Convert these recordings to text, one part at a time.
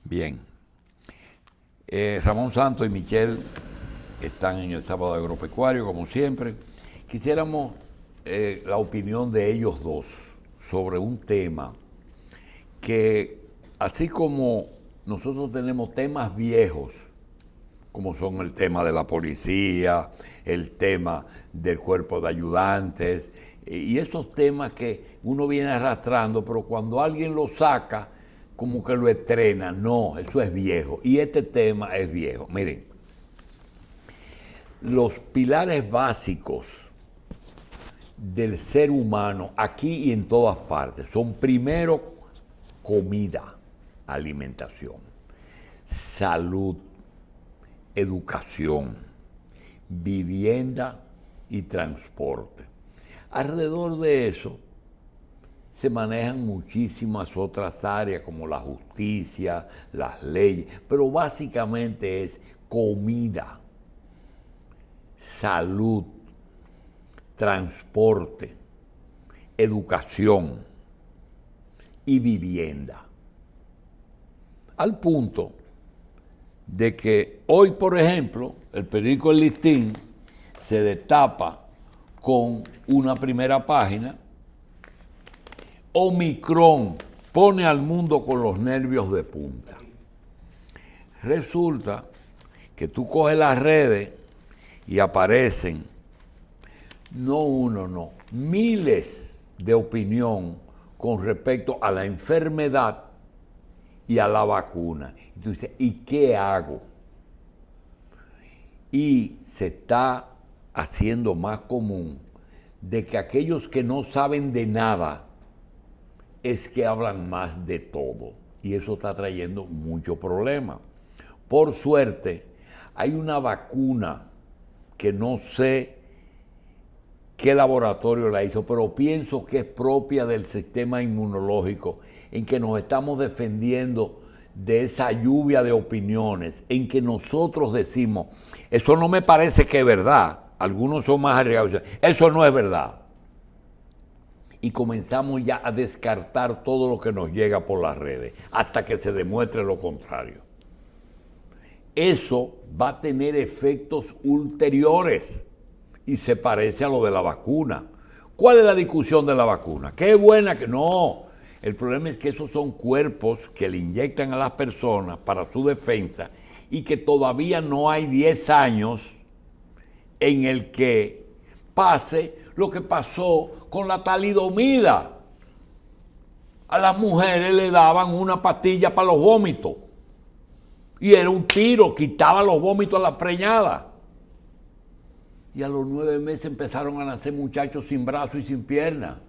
Bien. Ramón Santos y Michelle están en el Sábado Agropecuario, como siempre. Quisiéramos la opinión de ellos dos sobre un tema que, así como nosotros tenemos temas viejos, como son el tema de la policía, el tema del cuerpo de ayudantes, y esos temas que uno viene arrastrando, pero cuando alguien lo saca, como que lo estrena. No, eso es viejo. Y este tema es viejo. Miren, los pilares básicos del ser humano, aquí y en todas partes, son primero comida, alimentación, salud, educación, vivienda y transporte. Alrededor de eso se manejan muchísimas otras áreas como la justicia, las leyes, pero básicamente es comida, salud, transporte, educación y vivienda. Al punto de que hoy, por ejemplo, el periódico El Listín se destapa con una primera página: Omicron pone al mundo con los nervios de punta. Resulta que tú coges las redes y aparecen, no uno, no, miles de opinión con respecto a la enfermedad y a la vacuna. Y tú dices, ¿y qué hago? Y se está haciendo más común de que aquellos que no saben de nada es que hablan más de todo, y eso está trayendo mucho problema. Por suerte, hay una vacuna que no sé qué laboratorio la hizo, pero pienso que es propia del sistema inmunológico, en que nos estamos defendiendo de esa lluvia de opiniones, en que nosotros decimos, eso no me parece que es verdad, algunos son más arriesgados, eso no es verdad. Y comenzamos ya a descartar todo lo que nos llega por las redes, hasta que se demuestre lo contrario. Eso va a tener efectos ulteriores y se parece a lo de la vacuna. ¿Cuál es la discusión de la vacuna? ¿Qué buena que no? El problema es que esos son cuerpos que le inyectan a las personas para su defensa y que todavía no hay 10 años en el que pase lo que pasó con la talidomida. A las mujeres le daban una pastilla para los vómitos y era un tiro, quitaba los vómitos a la preñada. Y a los 9 meses empezaron a nacer muchachos sin brazos y sin piernas.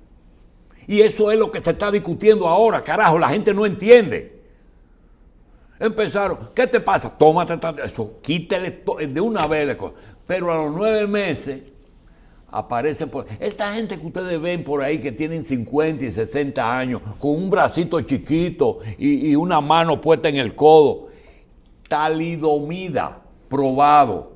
Y eso es lo que se está discutiendo ahora, carajo, la gente no entiende. Empezaron, ¿qué te pasa? Tómate eso, quítele de una vez. Pero a los 9 meses aparecen esta gente que ustedes ven por ahí que tienen 50 y 60 años, con un bracito chiquito y una mano puesta en el codo. Talidomida, probado.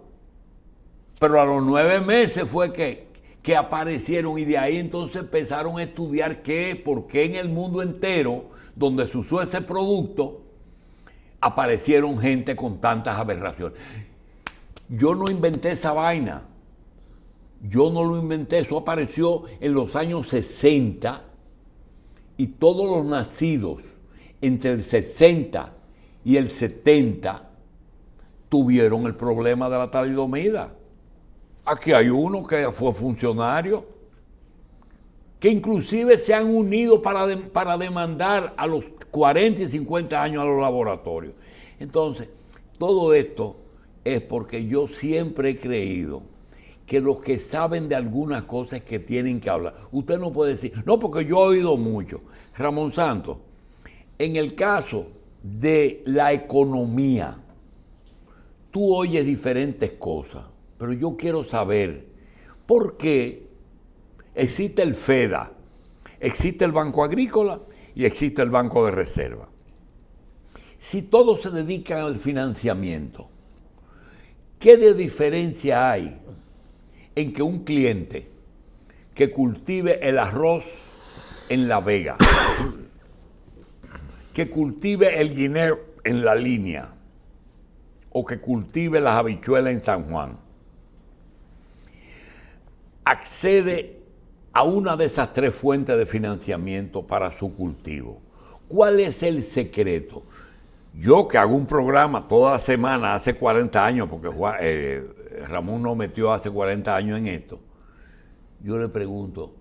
Pero a los 9 meses fue que aparecieron, y de ahí entonces empezaron a estudiar por qué en el mundo entero, donde se usó ese producto, aparecieron gente con tantas aberraciones. Yo no inventé esa vaina. Yo no lo inventé, eso apareció en los años 60 y todos los nacidos entre el 60 y el 70 tuvieron el problema de la talidomida. Aquí hay uno que fue funcionario, que inclusive se han unido para demandar a los 40 y 50 años a los laboratorios. Entonces, todo esto es porque yo siempre he creído que los que saben de algunas cosas que tienen que hablar. Usted no puede decir, no, porque yo he oído mucho. Ramón Santos, en el caso de la economía, tú oyes diferentes cosas, pero yo quiero saber por qué existe el FEDA, existe el Banco Agrícola y existe el Banco de Reserva. Si todos se dedican al financiamiento, ¿qué de diferencia hay en que un cliente que cultive el arroz en La Vega, que cultive el guineo en la línea o que cultive las habichuelas en San Juan accede a una de esas tres fuentes de financiamiento para su cultivo, ¿cuál es el secreto? Yo que hago un programa toda la semana hace 40 años, porque Ramón nos metió hace 40 años en esto, yo le pregunto,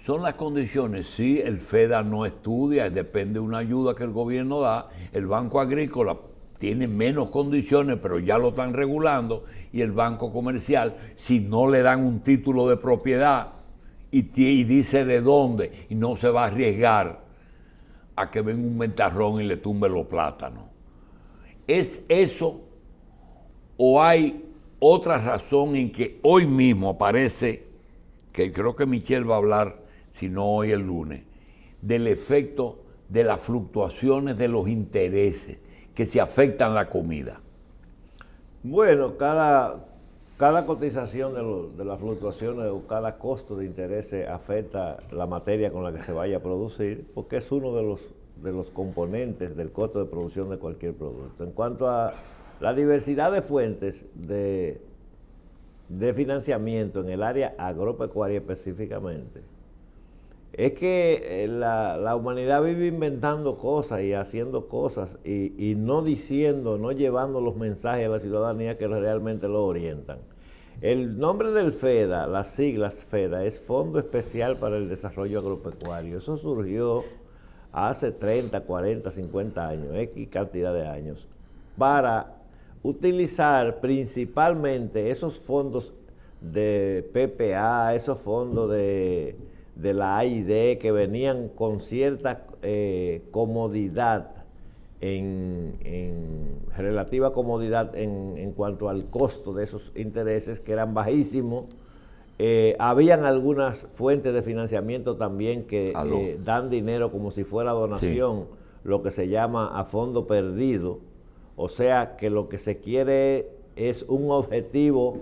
¿son las condiciones? Sí, el FEDA no estudia, depende de una ayuda que el gobierno da, el Banco Agrícola tiene menos condiciones, pero ya lo están regulando, y el Banco Comercial, si no le dan un título de propiedad y dice de dónde, y no se va a arriesgar a que venga un ventarrón y le tumbe los plátanos. ¿Es eso o hay otra razón en que hoy mismo aparece, que creo que Michelle va a hablar, si no hoy el lunes, del efecto de las fluctuaciones de los intereses que se afectan la comida? Bueno, cada cotización de las fluctuaciones o cada costo de intereses afecta la materia con la que se vaya a producir, porque es uno de los componentes del costo de producción de cualquier producto. En cuanto a la diversidad de fuentes de financiamiento en el área agropecuaria específicamente, es que la humanidad vive inventando cosas y haciendo cosas y no diciendo, no llevando los mensajes a la ciudadanía que realmente lo orientan. El nombre del FEDA, las siglas FEDA, es Fondo Especial para el Desarrollo Agropecuario. Eso surgió hace 30, 40, 50 años, X cantidad de años, para utilizar principalmente esos fondos de PPA, esos fondos de la AID que venían con cierta comodidad, relativa comodidad en cuanto al costo de esos intereses que eran bajísimos. Habían algunas fuentes de financiamiento también que dan dinero como si fuera donación, sí, lo que se llama a fondo perdido, o sea que lo que se quiere es un objetivo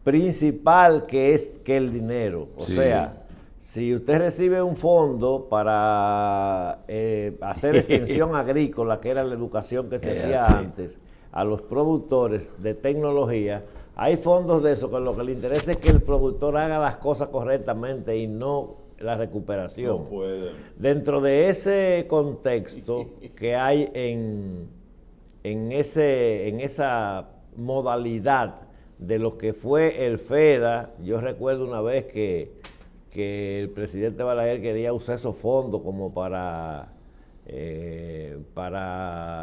principal que es que el dinero, o sí, sea, si usted recibe un fondo para hacer extensión agrícola, que era la educación que se hacía antes, a los productores de tecnología, hay fondos de eso que lo que le interesa es que el productor haga las cosas correctamente y no la recuperación. No puede. Dentro de ese contexto que hay en esa modalidad de lo que fue el FEDA, yo recuerdo una vez que el presidente Balaguer quería usar esos fondos como para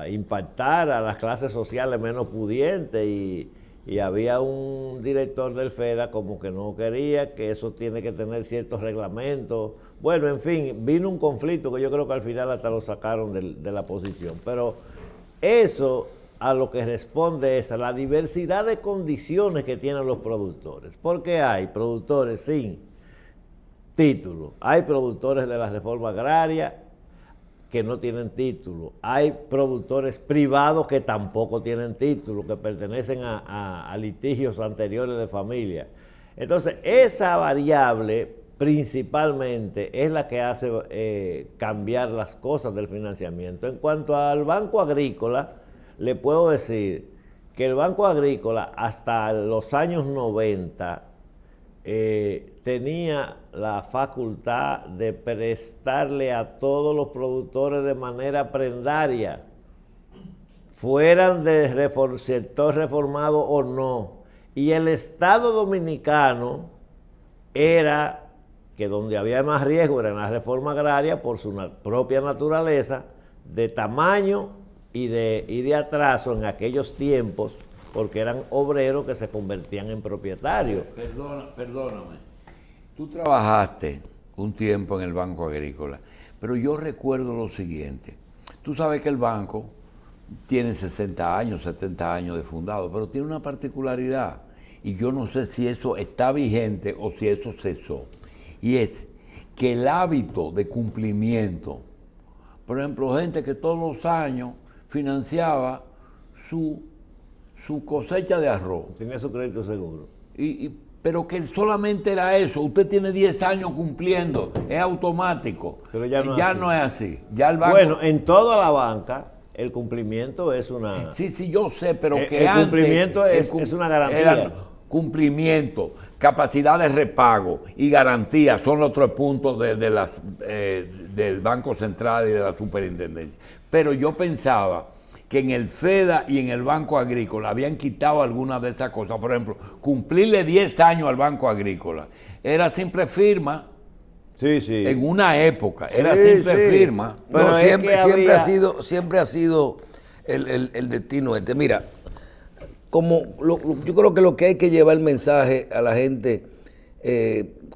impactar a las clases sociales menos pudientes y había un director del FEDA como que no quería, que eso tiene que tener ciertos reglamentos. Bueno, en fin, vino un conflicto que yo creo que al final hasta lo sacaron de la posición. Pero eso a lo que responde es a la diversidad de condiciones que tienen los productores. Porque hay productores sin título, hay productores de la reforma agraria que no tienen título, hay productores privados que tampoco tienen título, que pertenecen a litigios anteriores de familia. Entonces, esa variable principalmente es la que hace cambiar las cosas del financiamiento. En cuanto al Banco Agrícola, le puedo decir que el Banco Agrícola hasta los años 90 tenía la facultad de prestarle a todos los productores de manera prendaria, fueran de sector reformado o no. Y el Estado Dominicano era que donde había más riesgo era en la reforma agraria por su propia naturaleza, de tamaño y de atraso en aquellos tiempos, porque eran obreros que se convertían en propietarios. Perdóname. Tú trabajaste un tiempo en el Banco Agrícola, pero yo recuerdo lo siguiente. Tú sabes que el banco tiene 60 años, 70 años de fundado, pero tiene una particularidad, y yo no sé si eso está vigente o si eso cesó, y es que el hábito de cumplimiento, por ejemplo, gente que todos los años financiaba su cosecha de arroz. Tenía su crédito seguro. Pero que solamente era eso. Usted tiene 10 años cumpliendo, es automático. Pero ya no es así. Ya el banco... Bueno, en toda la banca, el cumplimiento es una... Sí, sí, yo sé, pero que el antes... cumplimiento es una garantía. Cumplimiento, capacidad de repago y garantía son los 3 puntos del Banco Central y de la Superintendencia. Pero yo pensaba que en el FEDA y en el Banco Agrícola habían quitado algunas de esas cosas. Por ejemplo, cumplirle 10 años al Banco Agrícola era simple firma. Sí, sí. En una época era simple firma. Pero No, siempre ha sido el destino este. Mira, yo creo que lo que hay que llevar el mensaje a la gente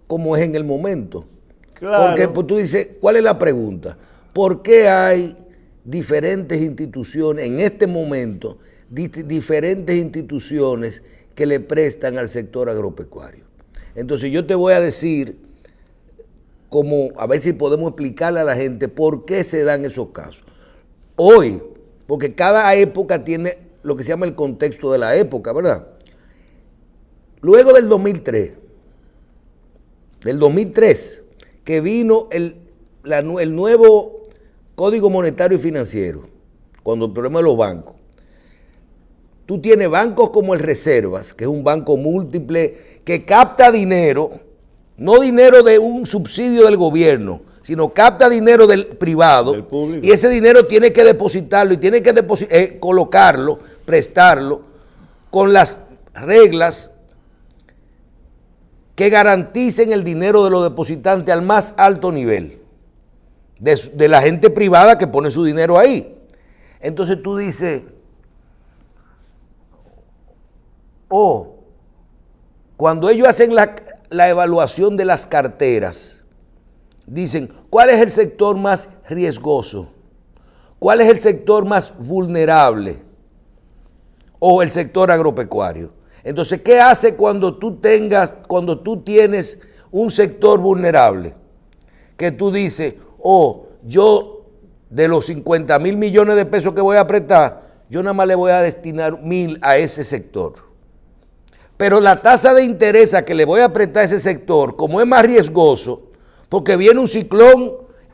como es en el momento. Claro. Porque pues, tú dices, ¿cuál es la pregunta? ¿Por qué hay diferentes instituciones, en este momento, diferentes instituciones que le prestan al sector agropecuario? Entonces yo te voy a decir, a ver si podemos explicarle a la gente por qué se dan esos casos. Hoy, porque cada época tiene lo que se llama el contexto de la época, ¿verdad? Luego del 2003, que vino el nuevo Código Monetario y Financiero, cuando el problema de los bancos, tú tienes bancos como el Reservas, que es un banco múltiple que capta dinero, no dinero de un subsidio del gobierno, sino capta dinero del privado, del público. Y ese dinero tiene que depositarlo y tiene que colocarlo, prestarlo, con las reglas que garanticen el dinero de los depositantes al más alto nivel, de la gente privada que pone su dinero ahí. Entonces tú dices, cuando ellos hacen la evaluación de las carteras, dicen, ¿cuál es el sector más riesgoso? ¿Cuál es el sector más vulnerable? O el sector agropecuario. Entonces, ¿qué hace cuando tú tienes un sector vulnerable? Que tú dices, yo de los 50,000 millones de pesos que voy a prestar, yo nada más le voy a destinar 1,000 a ese sector. Pero la tasa de interés a que le voy a prestar a ese sector, como es más riesgoso, porque viene un ciclón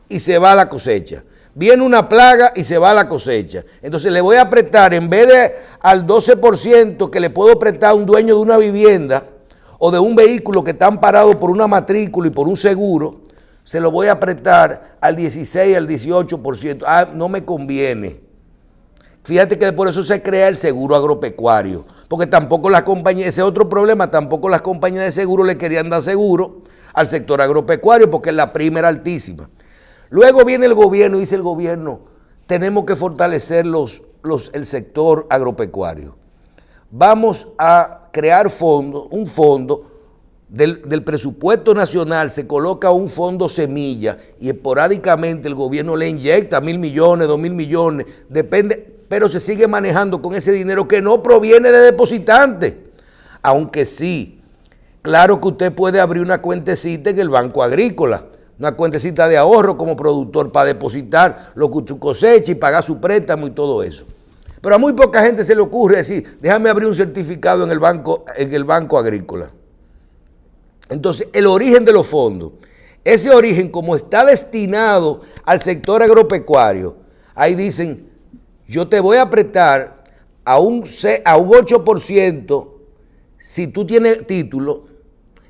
y se va la cosecha. Viene una plaga y se va la cosecha. Entonces le voy a prestar, en vez de al 12% que le puedo prestar a un dueño de una vivienda o de un vehículo que está amparado por una matrícula y por un seguro, se lo voy a prestar al 16, al 18%. No me conviene. Fíjate que por eso se crea el seguro agropecuario. Porque tampoco las compañías, ese es otro problema, tampoco las compañías de seguro le querían dar seguro al sector agropecuario porque la prima era altísima. Luego viene el gobierno y dice el gobierno, tenemos que fortalecer el sector agropecuario. Vamos a crear un fondo del presupuesto nacional, se coloca un fondo semilla y esporádicamente el gobierno le inyecta 1,000 millones, 2,000 millones, depende, pero se sigue manejando con ese dinero que no proviene de depositantes, aunque sí. Claro que usted puede abrir una cuentecita en el Banco Agrícola, una cuentecita de ahorro como productor para depositar lo que usted cosecha y pagar su préstamo y todo eso. Pero a muy poca gente se le ocurre decir, déjame abrir un certificado en el Banco Agrícola. Entonces, el origen de los fondos, ese origen como está destinado al sector agropecuario, ahí dicen, yo te voy a prestar a un 8% si tú tienes título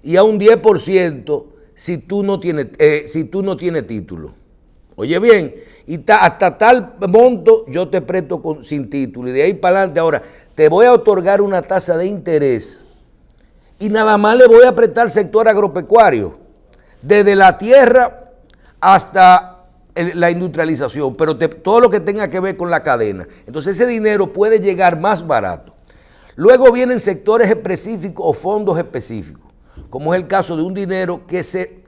y a un 10% si tú no tienes título. Oye bien, y hasta tal monto yo te presto sin título y de ahí para adelante ahora te voy a otorgar una tasa de interés y nada más le voy a prestar al sector agropecuario, desde la tierra hasta la industrialización, pero todo lo que tenga que ver con la cadena. Entonces ese dinero puede llegar más barato. Luego vienen sectores específicos o fondos específicos, como es el caso de un dinero que se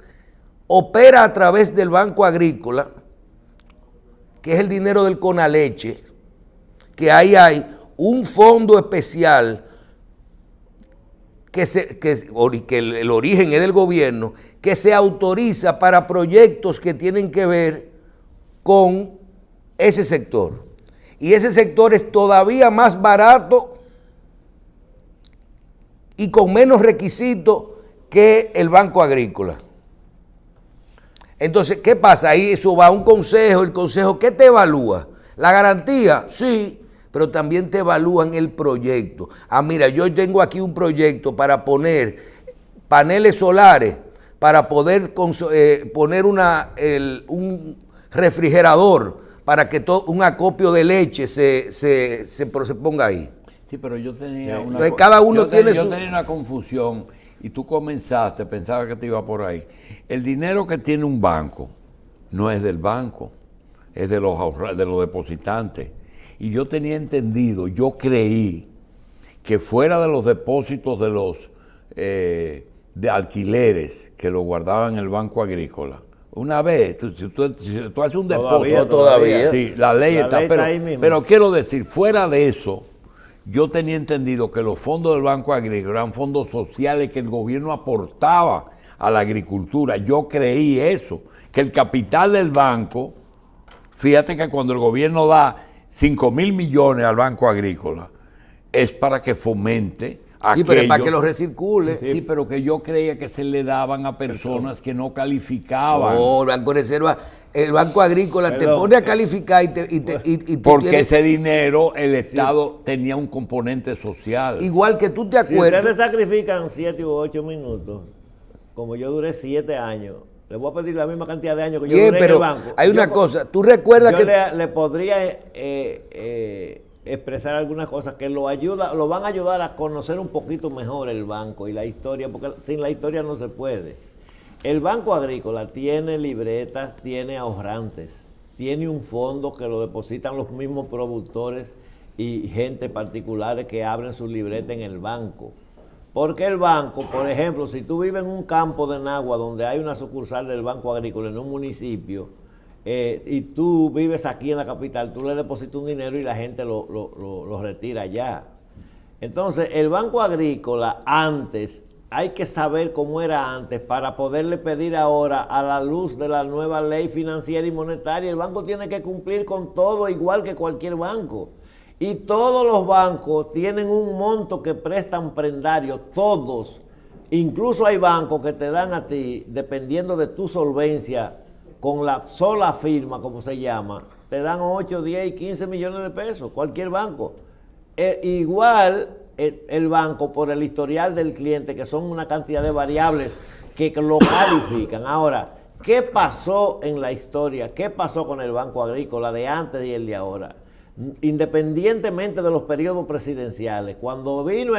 opera a través del Banco Agrícola, que es el dinero del Conaleche, que ahí hay un fondo especial que el origen es del gobierno, que se autoriza para proyectos que tienen que ver con ese sector. Y ese sector es todavía más barato y con menos requisitos que el Banco Agrícola. Entonces, ¿qué pasa? Ahí eso va a un consejo, el consejo, ¿qué te evalúa? La garantía, sí, pero también te evalúan el proyecto. Ah, mira, yo tengo aquí un proyecto para poner paneles solares, para poder poner un refrigerador, para que un acopio de leche se ponga ahí. Sí, pero yo tenía Entonces, cada uno tiene yo tenía una confusión y tú comenzaste, pensaba que te iba por ahí. El dinero que tiene un banco no es del banco, es de los depositantes. Y yo tenía entendido, yo creí que fuera de los depósitos de los de alquileres que lo guardaban en el Banco Agrícola. Una vez, si tú haces un depósito, todavía. Sí, la ley está, está ahí mismo. pero quiero decir, fuera de eso, yo tenía entendido que los fondos del Banco Agrícola eran fondos sociales que el gobierno aportaba a la agricultura. Yo creí eso, que el capital del banco, fíjate que cuando el gobierno da 5.000 millones al Banco Agrícola, es para que fomente Sí, pero es para que lo recircule. Sí, pero que yo creía que se le daban a personas que no calificaban. No, el Banco Reserva, el Banco Agrícola te pone a calificar y tú Porque tienes, ese dinero el Estado tenía un componente social. igual que tú te Si acuerdas. ustedes sacrifican 7 u 8 minutos, como yo duré 7 años, le voy a pedir la misma cantidad de años que yo Bien, duré en pero el banco. hay una cosa, tú recuerdas yo que le podría expresar algunas cosas que lo van a ayudar a conocer un poquito mejor el banco y la historia, porque sin la historia no se puede. El Banco Agrícola tiene libretas, tiene ahorrantes, tiene un fondo que lo depositan los mismos productores y gente particulares que abren su libreta en el banco. Porque el banco, por ejemplo, si tú vives en un campo de Nagua donde hay una sucursal del Banco Agrícola en un municipio, y tú vives aquí en la capital, tú le depositas un dinero y la gente lo retira allá. Entonces, el Banco Agrícola antes, hay que saber cómo era antes para poderle pedir ahora, a la luz de la nueva ley financiera y monetaria, el banco tiene que cumplir con todo igual que cualquier banco. Y todos los bancos tienen un monto que prestan prendario, todos. Incluso hay bancos que te dan a ti, dependiendo de tu solvencia, con la sola firma, como se llama, te dan 8, 10 y 15 millones de pesos, cualquier banco. Igual el banco, por el historial del cliente, que son una cantidad de variables que lo califican. Ahora, ¿qué pasó en la historia? ¿Qué pasó con el Banco Agrícola de antes y el de ahora? Independientemente de los periodos presidenciales, cuando vino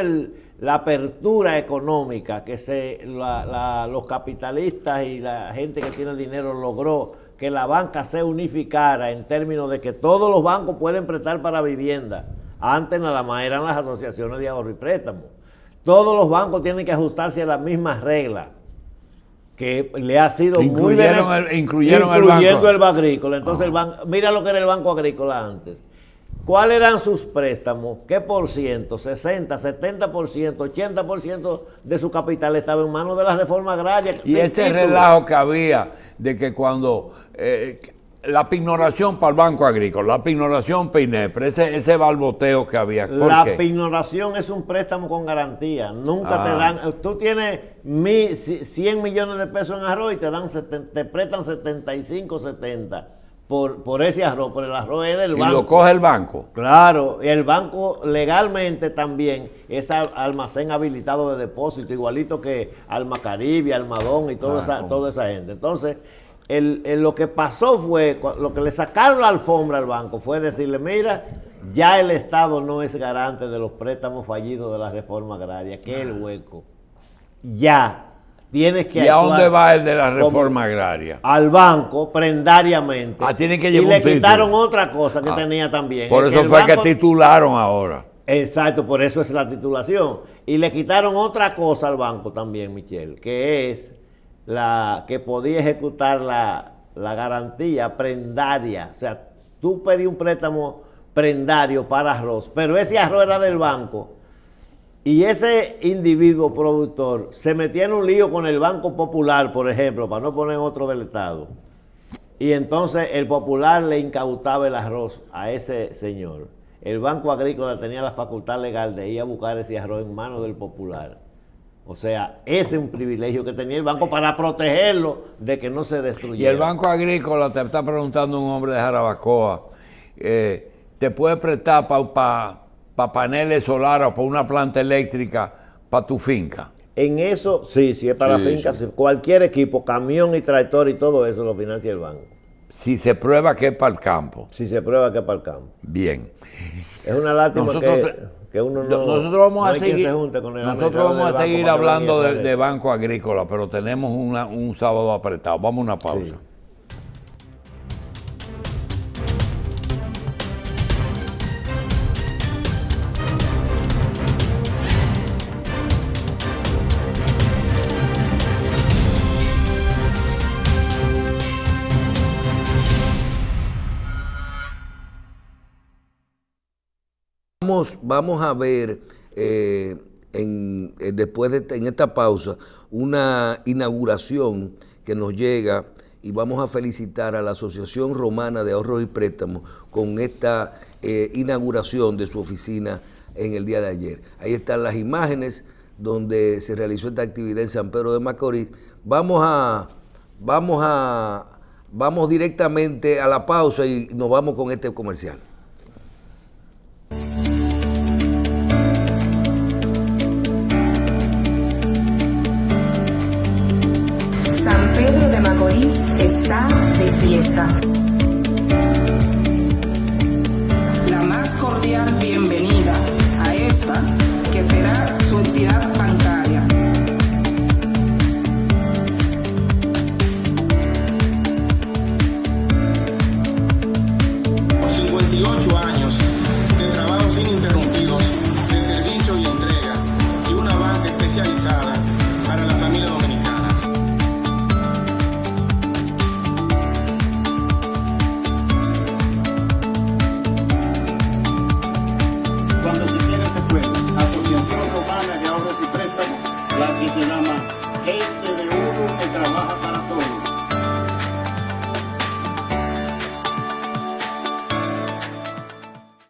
la apertura económica, que los capitalistas y la gente que tiene el dinero logró que la banca se unificara en términos de que todos los bancos pueden prestar para vivienda. Antes nada más eran las asociaciones de ahorro y préstamo. Todos los bancos tienen que ajustarse a las mismas reglas, que le ha sido incluyendo el Banco Agrícola. Entonces, mira lo que era el Banco Agrícola antes. ¿Cuáles eran sus préstamos? ¿Qué por ciento? 60, 70%, 80% de su capital estaba en manos de la reforma agraria. Y este relajo que había de que cuando la pignoración para el Banco Agrícola, la pignoración para INEPRE, ese balboteo que había. La pignoración es un préstamo con garantía. Nunca te dan. Tú tienes 100 millones de pesos en arroz y te prestan 75, 70. Por ese arroz, por el arroz es del banco. ¿Y lo coge el banco? Claro, el banco legalmente también es almacén habilitado de depósito, igualito que Alma Caribe, Almadón y toda esa gente. Entonces, lo que pasó fue, lo que le sacaron la alfombra al banco fue decirle, mira, ya el Estado no es garante de los préstamos fallidos de la reforma agraria, que es el hueco. Ya. Tienes que ¿Y a dónde va el de la reforma agraria? Al banco, prendariamente. Tiene que llevar y le quitaron otra cosa que tenía también. Por eso fue que titularon ahora. Exacto, por eso es la titulación. Y le quitaron otra cosa al banco también, Michelle, que es la que podía ejecutar la garantía prendaria. O sea, tú pedí un préstamo prendario para arroz, pero ese arroz era del banco. Y ese individuo productor se metía en un lío con el Banco Popular, por ejemplo, para no poner otro del Estado. Y entonces el Popular le incautaba el arroz a ese señor. El Banco Agrícola tenía la facultad legal de ir a buscar ese arroz en manos del Popular. O sea, ese es un privilegio que tenía el banco para protegerlo de que no se destruyera. Y el Banco Agrícola, te está preguntando un hombre de Jarabacoa, te puede prestar para paneles solares o para una planta eléctrica para tu finca. En eso, sí, si es para Sí, fincas, sí. cualquier equipo, camión y tractor y todo eso lo financia el banco. Si se prueba que es para el campo. Si se prueba que es para el campo. Bien. Es una lástima Nosotros que uno no, nosotros vamos no a hay quien seguir, se junte con el nosotros administrador vamos a del banco seguir para que hablando venga a de hacer Banco Agrícola, pero tenemos un sábado apretado. Vamos a una pausa. Sí. Vamos a ver después en esta pausa una inauguración que nos llega y vamos a felicitar a la Asociación Romana de Ahorros y Préstamos con esta inauguración de su oficina en el día de ayer. Ahí están las imágenes donde se realizó esta actividad en San Pedro de Macorís. Vamos directamente a la pausa y nos vamos con este comercial. San Pedro de Macorís está de fiesta. La más cordial bienvenida a esta, que será su entidad bancaria. Por 58 años de trabajos ininterrumpidos, de servicio y entrega, y una banca especializada para la familia dominicana. Cuando se quiere se puede. Asociación Romana de Ahorros y Préstamos, la que se llama gente de uno que trabaja para